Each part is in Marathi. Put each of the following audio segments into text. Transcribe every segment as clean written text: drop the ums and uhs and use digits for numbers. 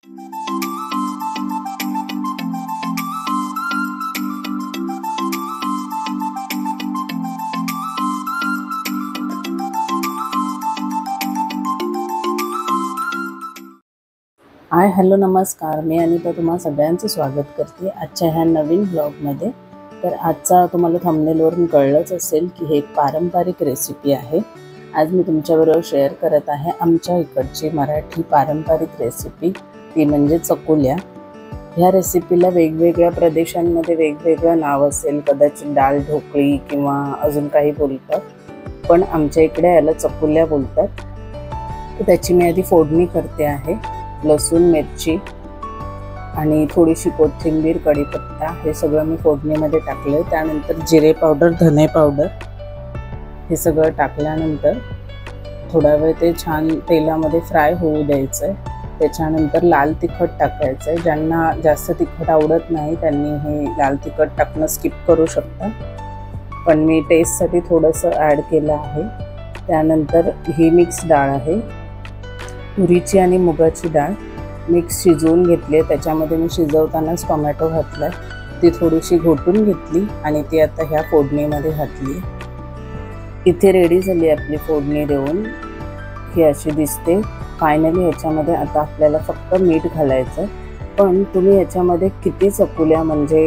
हाय हॅलो नमस्कार, मी अनिता तुम्हा सगळ्यांचं स्वागत करते आजच्या ह्या नवीन ब्लॉगमध्ये। तर आजचा तुम्हाला थंबनेलवरून कळलंच असेल की हे एक पारंपरिक रेसिपी आहे। आज मी तुमच्याबरोबर शेअर करत आहे आमच्या इकडची मराठी पारंपरिक रेसिपी, ती म्हणजे चकुल्या। ह्या रेसिपीला वेगवेगळ्या प्रदेशांमध्ये वेगवेगळं नाव असेल, कदाचित डाळ ढोकळी किंवा अजून काही बोलतात, पण आमच्या इकडे याला चकुल्या बोलतात। तर त्याची मी आधी फोडणी करते आहे। लसूण, मिरची आणि थोडीशी कोथिंबीर, कढीपत्ता हे सगळं मी फोडणीमध्ये टाकले। त्यानंतर जिरे पावडर, धने पावडर हे सगळं टाकल्यानंतर थोडा वेळ ते छान तेलामध्ये फ्राय होऊ द्यायचं। त्याच्यानंतर लाल तिखट टाकायचं। ज्यांना जास्त तिखट आवडत नाही त्यांनी हे लाल तिखट टाकणं स्किप करू शकता, पण मी टेस्टसाठी थोडंसं ॲड केलं आहे। त्यानंतर ही मिक्स डाळ आहे, तुरीची आणि मुगाची डाळ मिक्स शिजवून घेतली। त्याच्यामध्ये मी शिजवतानाच टोमॅटो घातला, ती थोडीशी घोटून घेतली आणि ती आता ह्या फोडणीमध्ये घातली। इथे रेडी झाली आपली फोडणी देऊन, ही अशी दिसते। फायनली ह्याच्यामध्ये आता आपल्याला फक्त मीठ घालायचं, पण तुम्ही ह्याच्यामध्ये किती चकुल्या म्हणजे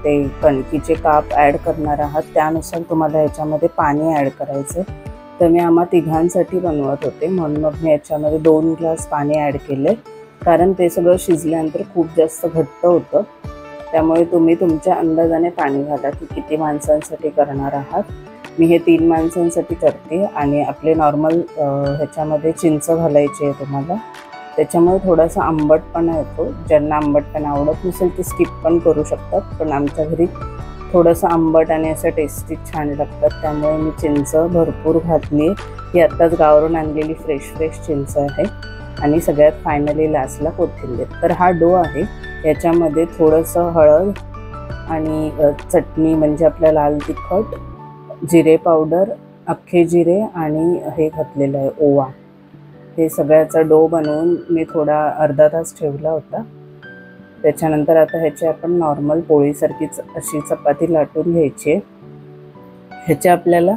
ते कणकीचे काप ॲड करणार आहात त्यानुसार तुम्हाला ह्याच्यामध्ये पाणी ॲड करायचं। तर मी आम्हा तिघांसाठी बनवत होते म्हणून मग मी याच्यामध्ये 2 ग्लास पाणी ॲड केले, कारण ते सगळं शिजल्यानंतर खूप जास्त घट्ट होतं। त्यामुळे तुम्ही तुमच्या अंदाजाने पाणी घाला की किती माणसांसाठी करणार आहात। मी हे 3 माणसांसाठी करते आणि आपले नॉर्मल ह्याच्यामध्ये चिंच घालायची आहे तुम्हाला, त्याच्यामुळे थोडासा आंबटपणा येतो। ज्यांना आंबटपणा आवडत नसेल ते स्किप पण करू शकतात, पण आमच्या घरी थोडंसं आंबट आणि असं टेस्टी छान लागतात, त्यामुळे मी चिंच भरपूर घातली। ही आत्ताच गावावरून आणलेली फ्रेश चिंच आहे आणि सगळ्यात फायनली लास्टला कोथिंबीर। तर हा डो आहे, याच्यामध्ये थोडंसं हळद आणि चटणी म्हणजे आपल्या लाल तिखट, जिरे पावडर, अख्खे जिरे आणि हे घातलेलं आहे ओवा। हे सगळ्याचा डो बनवून मी थोडा अर्धा तास ठेवला होता। त्याच्यानंतर आता ह्याची आपण नॉर्मल पोळीसारखीच अशी चपाती लाटून घ्यायची। ह्याची आपल्याला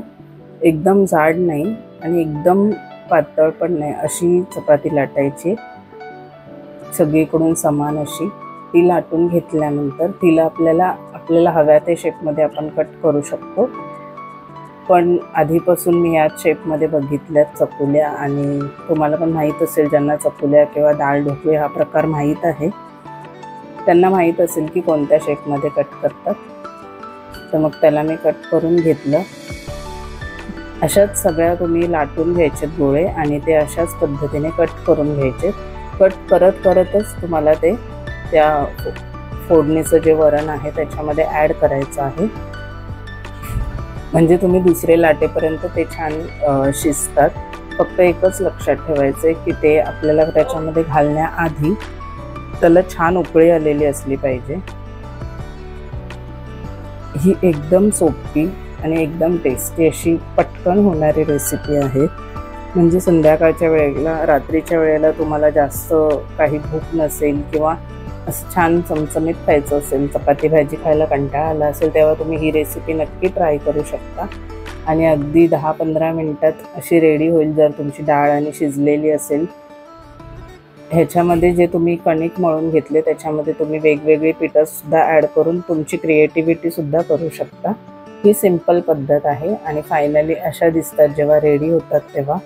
एकदम जाड नाही आणि एकदम पातळ पण नाही, अशी चपाती लाटायची, सगळीकडून समान अशी। ती लाटून घेतल्यानंतर तिला आपल्याला हव्या त्या शेपमध्ये आपण कट करू शकतो, पण आधीपासून मी याच शेपमध्ये बघितल्यात चकुल्या, आणि तुम्हाला पण माहीत असेल, ज्यांना चकुल्या किंवा डाळ ढोकळी हा प्रकार माहीत आहे त्यांना माहीत असेल की कोणत्या शेपमध्ये कट करतात। तर मग त्याला मी कट करून घेतलं। अशाच सगळ्या तुम्ही लाटून घ्यायचे गोळे आणि ते अशाच पद्धतीने कट करून घ्यायचे। कट करतच तुम्हाला ते त्या फोडणीचं जे वरण आहे त्याच्यामध्ये ॲड करायचं आहे, म्हणजे तुम्ही दुसरे लाटेपर्यंत ते छान शिजतात। फक्त एकच लक्षात ठेवायचं की ते आपल्याला त्याच्यामध्ये घालण्याआधी त्याला छान उकळी आलेली असली पाहिजे। ही एकदम सोपी आणि एकदम टेस्टी अशी पटकन होणारी रेसिपी आहे। म्हणजे संध्याकाळच्या वेळेला, रात्रीच्या वेळेला तुम्हाला जास्त काही भूक नसेल किंवा असं छान चमचमीत खायचं असेल, चपाती भाजी खायला कंटाळा आला असेल, तेव्हा तुम्ही ही रेसिपी नक्की ट्राय करू शकता आणि अगदी 10-15 मिनिटात अशी रेडी होईल जर तुमची डाळ आणि शिजलेली असेल। ह्याच्यामध्ये जे तुम्ही कणिक मळून घेतले त्याच्यामध्ये तुम्ही वेगवेगळी पिठंसुद्धा ॲड करून तुमची क्रिएटिव्हिटीसुद्धा करू शकता। ही सिंपल पद्धत आहे आणि फायनली अशा दिसतात जेव्हा रेडी होतात तेव्हा।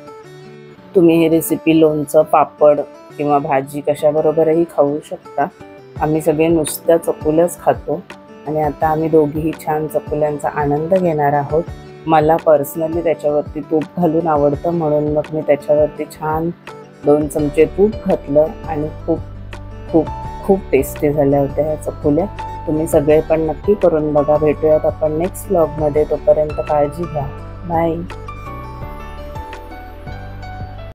तुम्ही ही रेसिपी लोणचं, पापड किंवा भाजी कशाबरोबरही खाऊ शकता। आम्ही सगळे नुसत्या चकुल्याच खातो आणि आता आम्ही दोघीही छान चकुल्यांचा आनंद घेणार आहोत। मला पर्सनली त्याच्यावरती तूप घालून आवडतं, म्हणून मग मी त्याच्यावरती छान 2 चमचे तूप घातलं आणि खूप टेस्टी झाल्या होत्या ह्या चकुल्या। तुम्ही सगळे पण नक्की करून बघा। भेटूयात आपण नेक्स्ट व्लॉगमध्ये, तोपर्यंत काळजी घ्या, बाय।